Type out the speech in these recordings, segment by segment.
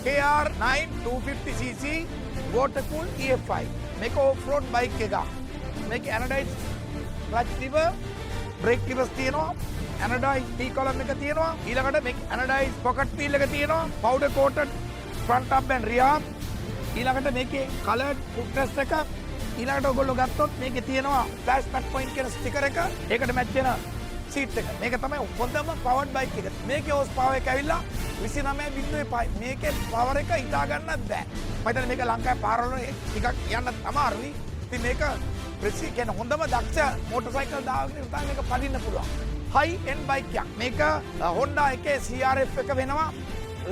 KR9 250cc water cool EFI. මේක off road bike එකක්. මේක anodized clutch lever, brake levers තියෙනවා. anodized T column එක තියෙනවා. ඊළඟට මේක anodized pocket wheel එක තියෙනවා. powder coated front up and rear. ඊළඟට මේකේ colored footrest එක. ඊළඟට ඔයගොල්ලෝ ගත්තොත් මේකේ තියෙනවා flash back point කියන sticker එක. ඒකට match වෙන සීට් එක. මේක තමයි හොඳම powered bike එක. මේකේ horse power එක ඇවිල්ලා 29.5. මේකේ power එක හිතා ගන්නත් බෑ. මම හිතන්නේ මේක ලංකාවේ පාරවල ටිකක් යන්නත් අමාරුයි. ඉතින් මේක ප්‍රෙසි කියන හොඳම දක්ෂ මොටර් දාගෙන ඉතින් මේක පදින්න පුළුවන්. high end bike එකක්. මේක Honda එකේ CRF එක වෙනවා.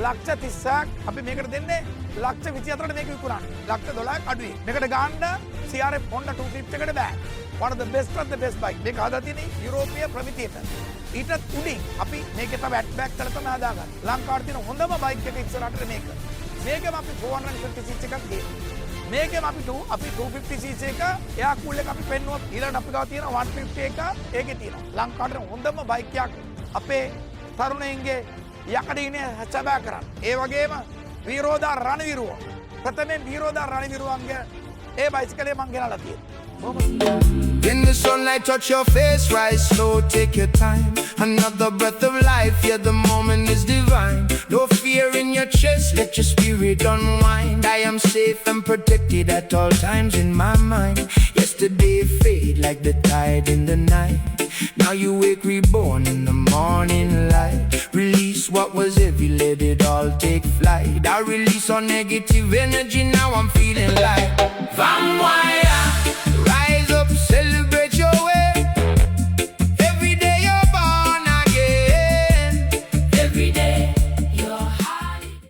ලක්ෂ 30ක් අපි මේකට දෙන්නේ ලක්ෂ 24ට මේක විකුණන්නේ. ලක්ෂ 12ක් අඩුයි. මේකට ගන්න CRF Honda 250 එකට බෑ. one of the best bike. මේක හදලා තියෙන්නේ යුරෝපීය ප්‍රමිතියට. ඊටත් උඩින් අපි මේකේ තව ඇට්බැක් කරලා තමයි හදාගන්නේ. ලංකාවේ තියෙන හොඳම බයික් එක ඉස්සරහට මේක. මේකම අපි 450cc එකක් දෙන්නේ. මේකම අපි 250cc එක එයා කූල් එක අපි පෙන්නුවා. ඊළඟට අපි ගාව තියෙන 150 එක ඒකේ තියෙනවා. ලංකාවේ හොඳම බයික් එකක් අපේ තරුණයින්ගේ යකඩිනේ හැචබෑ කරන්න. ඒ වගේම වීරෝදා රණවිරුව. ප්‍රථමයෙන් වීරෝදා රණවිරුවන්ගේ ඒ බයිසිකලේ මං ගෙනලා තියෙනවා. When the sunlight touch your face, rise slow, take your time. Another breath of life, yeah, the moment is divine. No fear in your chest, let your spirit unwind. I am safe and protected at all times in my mind. Yesterday fade like the tide in the night. Now you wake reborn in the morning light. Release what was heavy, let it all take flight. I release all negative energy, now I'm feeling light.